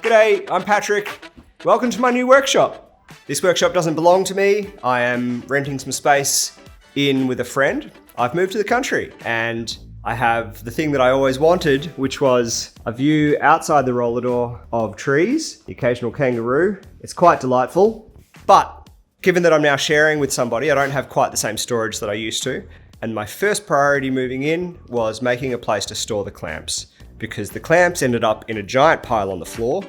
G'day, I'm Patrick. Welcome to my new workshop. This workshop doesn't belong to me. I am renting some space in with a friend. I've moved to the country and I have the thing that I always wanted, which was a view outside the roller door of trees, the occasional kangaroo. It's quite delightful, but given that I'm now sharing with somebody, I don't have quite the same storage that I used to. And my first priority moving in was making a place to store the clamps, because the clamps ended up in a giant pile on the floor.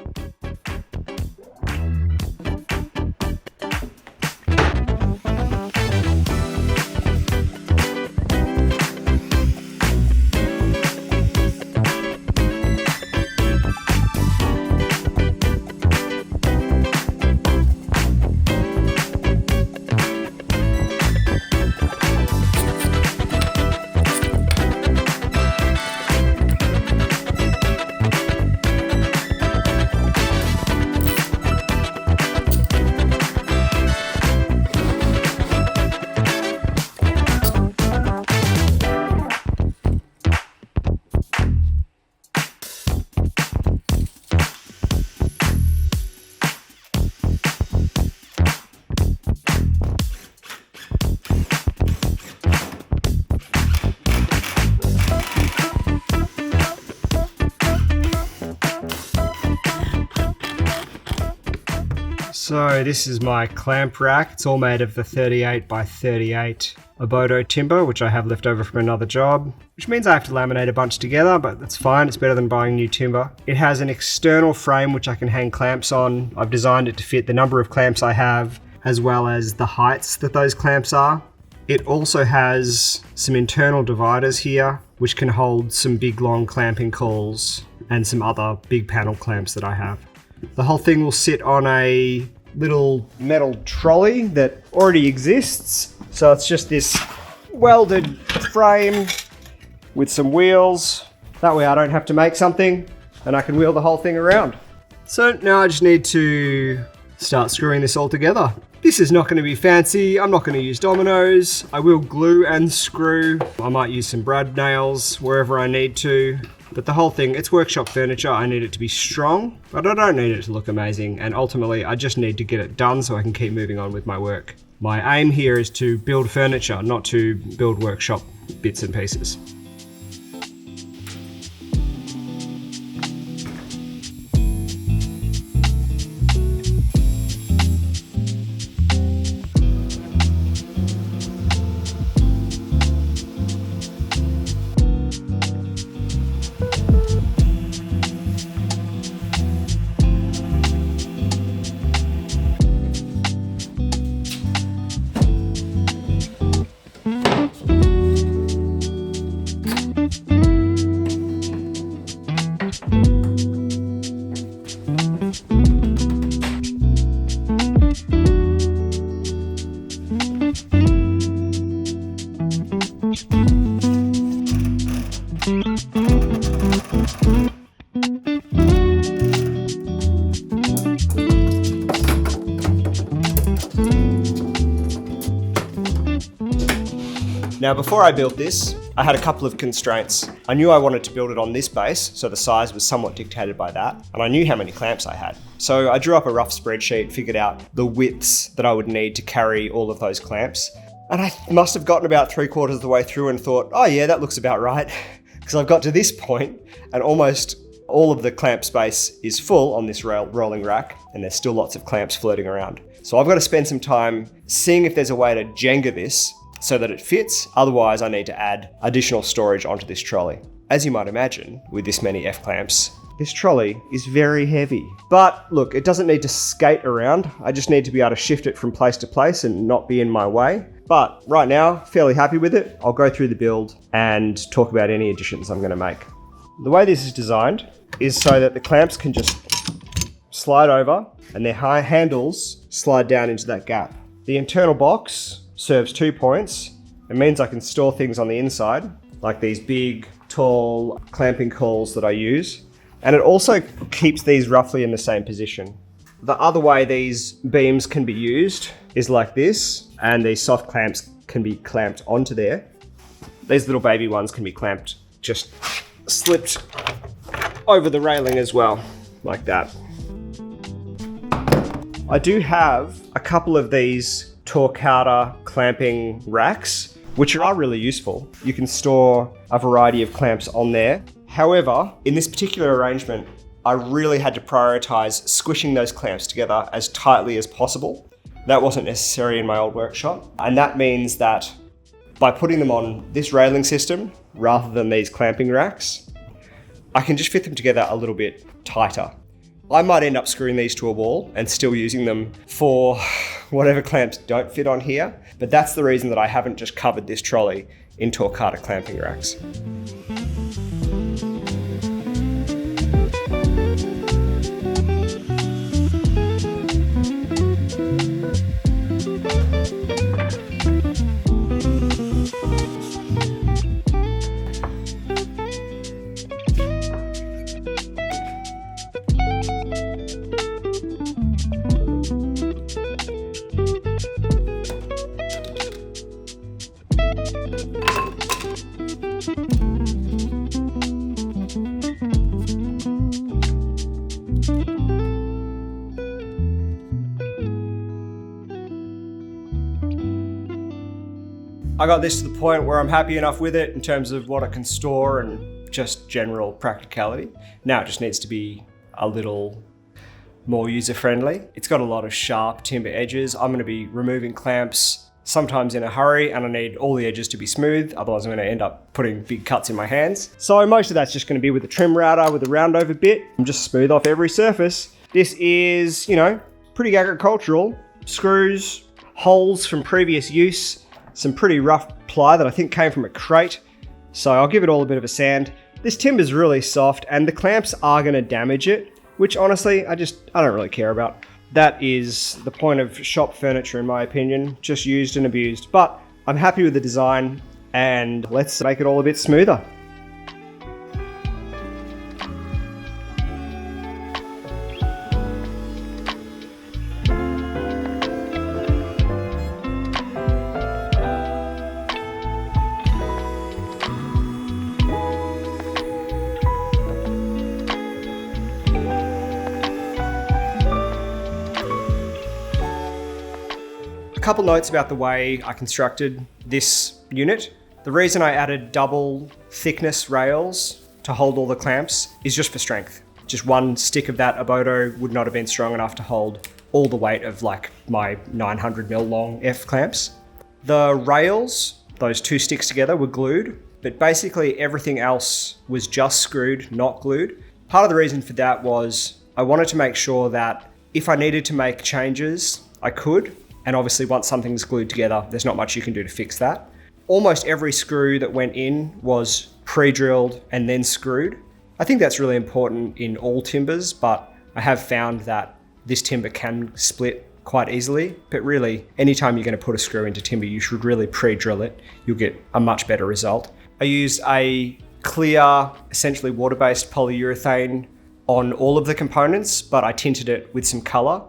So this is my clamp rack. It's all made of the 38 by 38 Obodo timber, which I have left over from another job, which means I have to laminate a bunch together, but that's fine. It's better than buying new timber. It has an external frame which I can hang clamps on. I've designed it to fit the number of clamps I have, as well as the heights that those clamps are. It also has some internal dividers here, which can hold some big long clamping cauls and some other big panel clamps that I have. The whole thing will sit on a little metal trolley that already exists. So it's just this welded frame with some wheels. That way I don't have to make something and I can wheel the whole thing around. So now I just need to start screwing this all together. This is not going to be fancy. I'm not going to use dominoes. I will glue and screw. I might use some brad nails wherever I need to. But the whole thing, it's workshop furniture. I need it to be strong, but I don't need it to look amazing. And ultimately, I just need to get it done so I can keep moving on with my work. My aim here is to build furniture, not to build workshop bits and pieces. Now, before I built this, I had a couple of constraints. I knew I wanted to build it on this base, so the size was somewhat dictated by that, and I knew how many clamps I had. So I drew up a rough spreadsheet, figured out the widths that I would need to carry all of those clamps, and I must have gotten about 3/4 of the way through and thought, oh yeah, that looks about right, because I've got to this point, and almost all of the clamp space is full on this rolling rack, and there's still lots of clamps floating around. So I've got to spend some time seeing if there's a way to Jenga this so that it fits. Otherwise, I need to add additional storage onto this trolley. As you might imagine, with this many F-clamps, this trolley is very heavy. But look, it doesn't need to skate around. I just need to be able to shift it from place to place and not be in my way. But right now, fairly happy with it. I'll go through the build and talk about any additions I'm gonna make. The way this is designed is so that the clamps can just slide over and their high handles slide down into that gap. The internal box serves 2 points. It means I can store things on the inside, like these big, tall clamping cauls that I use. And it also keeps these roughly in the same position. The other way these beams can be used is like this, and these soft clamps can be clamped onto there. These little baby ones can be clamped, just slipped over the railing as well, like that. I do have a couple of these Torquata clamping racks, which are really useful. You can store a variety of clamps on there. However, in this particular arrangement, I really had to prioritize squishing those clamps together as tightly as possible. That wasn't necessary in my old workshop. And that means that by putting them on this railing system, rather than these clamping racks, I can just fit them together a little bit tighter. I might end up screwing these to a wall and still using them for whatever clamps don't fit on here, but that's the reason that I haven't just covered this trolley in Torquata clamping racks. I got this to the point where I'm happy enough with it in terms of what I can store and just general practicality. Now it just needs to be a little more user-friendly. It's got a lot of sharp timber edges. I'm going to be removing clamps sometimes in a hurry, and I need all the edges to be smooth, otherwise I'm going to end up putting big cuts in my hands. So most of that's just going to be with the trim router with the roundover bit and just smooth off every surface. This is, pretty agricultural. Screws, holes from previous use, some pretty rough ply that I think came from a crate. So I'll give it all a bit of a sand. This timber's really soft and the clamps are going to damage it, which honestly, I don't really care about. That is the point of shop furniture in my opinion, just used and abused. But I'm happy with the design and let's make it all a bit smoother. A couple notes about the way I constructed this unit. The reason I added double thickness rails to hold all the clamps is just for strength. Just one stick of that Abodo would not have been strong enough to hold all the weight of like my 900mm long F clamps. The rails, those two sticks together, were glued, but basically everything else was just screwed, not glued. Part of the reason for that was I wanted to make sure that if I needed to make changes, I could. And obviously once something's glued together, there's not much you can do to fix that. Almost every screw that went in was pre-drilled and then screwed. I think that's really important in all timbers, but I have found that this timber can split quite easily. But really, anytime you're going to put a screw into timber, you should really pre-drill it. You'll get a much better result. I used a clear, essentially water-based polyurethane on all of the components, but I tinted it with some color.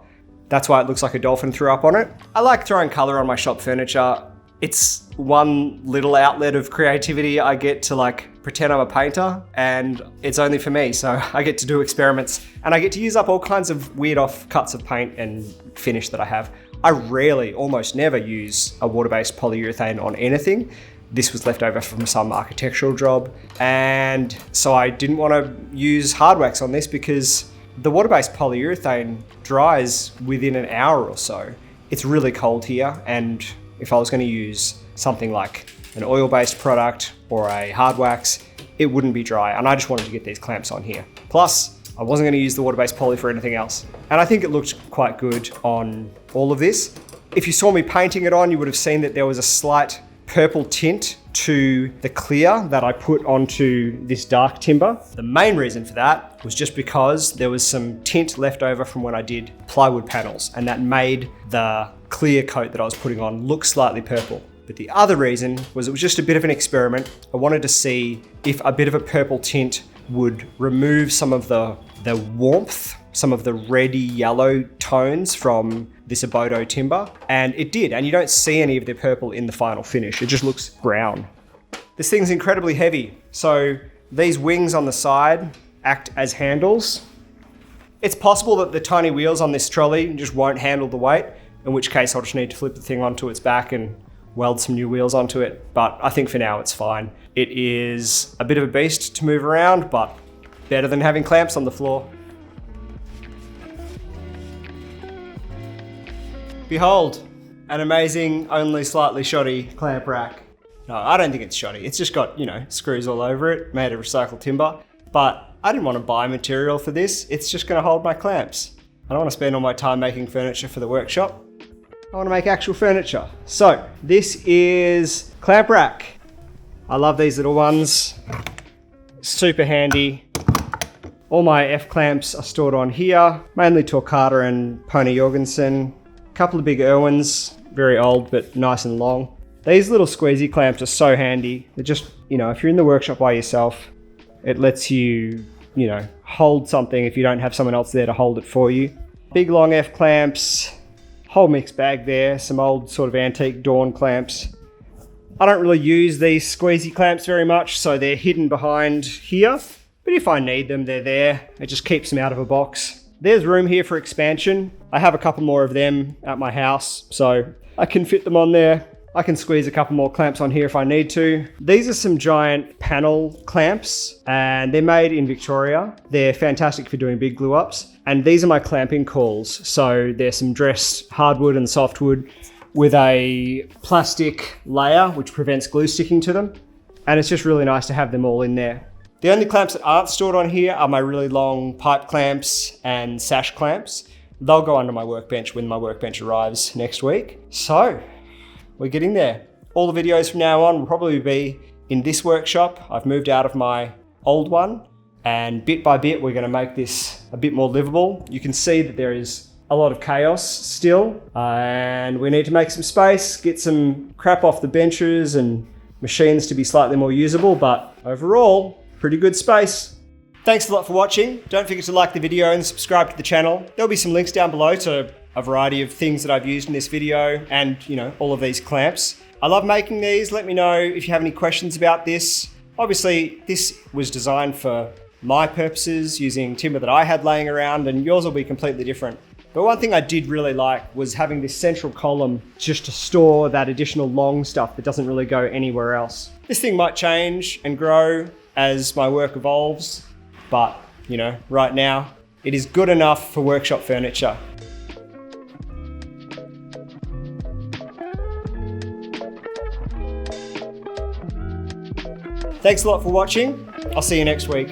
That's why it looks like a dolphin threw up on it. I like throwing color on my shop furniture. It's one little outlet of creativity I get to pretend I'm a painter, and it's only for me. So I get to do experiments and I get to use up all kinds of weird off cuts of paint and finish that I have. I rarely, almost never use a water-based polyurethane on anything. This was left over from some architectural job. And so I didn't want to use hard wax on this because the water-based polyurethane dries within an hour or so. It's really cold here, and if I was going to use something like an oil-based product or a hard wax, it wouldn't be dry, and I just wanted to get these clamps on here. Plus, I wasn't going to use the water-based poly for anything else. And I think it looked quite good on all of this. If you saw me painting it on, you would have seen that there was a slight purple tint to the clear that I put onto this dark timber. The main reason for that was just because there was some tint left over from when I did plywood panels, and that made the clear coat that I was putting on look slightly purple. But the other reason was it was just a bit of an experiment. I wanted to see if a bit of a purple tint would remove some of the warmth, some of the reddy yellow tones from this Abodo timber, and it did, and you don't see any of the purple in the final finish. It just looks brown. This thing's incredibly heavy, so these wings on the side act as handles, It's possible that the tiny wheels on this trolley just won't handle the weight, in which case I'll just need to flip the thing onto its back and weld some new wheels onto it. But I think for now it's fine. It is a bit of a beast to move around, but better than having clamps on the floor. Behold, an amazing, only slightly shoddy clamp rack. No, I don't think it's shoddy. It's just got, screws all over it, made of recycled timber. But I didn't want to buy material for this. It's just going to hold my clamps. I don't want to spend all my time making furniture for the workshop. I want to make actual furniture. So this is clamp rack. I love these little ones. Super handy. All my F clamps are stored on here, mainly Torquata and Pony Jorgensen. A couple of big Irwins, very old but nice and long. These little squeezy clamps are so handy. They're just, if you're in the workshop by yourself, it lets you, hold something if you don't have someone else there to hold it for you. Big long F clamps, whole mixed bag there, some old sort of antique Dawn clamps. I don't really use these squeezy clamps very much, so they're hidden behind here. But if I need them, they're there. It just keeps them out of a box. There's room here for expansion. I have a couple more of them at my house, so I can fit them on there. I can squeeze a couple more clamps on here if I need to. These are some giant panel clamps, and they're made in Victoria. They're fantastic for doing big glue ups. And these are my clamping cauls. So there's some dressed hardwood and softwood with a plastic layer which prevents glue sticking to them. And it's just really nice to have them all in there. The only clamps that aren't stored on here are my really long pipe clamps and sash clamps. They'll go under my workbench when my workbench arrives next week. So we're getting there. All the videos from now on will probably be in this workshop. I've moved out of my old one, and bit by bit we're going to make this a bit more livable. You can see that there is a lot of chaos still, and we need to make some space, get some crap off the benches and machines to be slightly more usable, but overall, pretty good space. Thanks a lot for watching. Don't forget to like the video and subscribe to the channel. There'll be some links down below to a variety of things that I've used in this video and, all of these clamps. I love making these. Let me know if you have any questions about this. Obviously, this was designed for my purposes using timber that I had laying around, and yours will be completely different. But one thing I did really like was having this central column just to store that additional long stuff that doesn't really go anywhere else. This thing might change and grow as my work evolves, but, right now, it is good enough for workshop furniture. Thanks a lot for watching. I'll see you next week.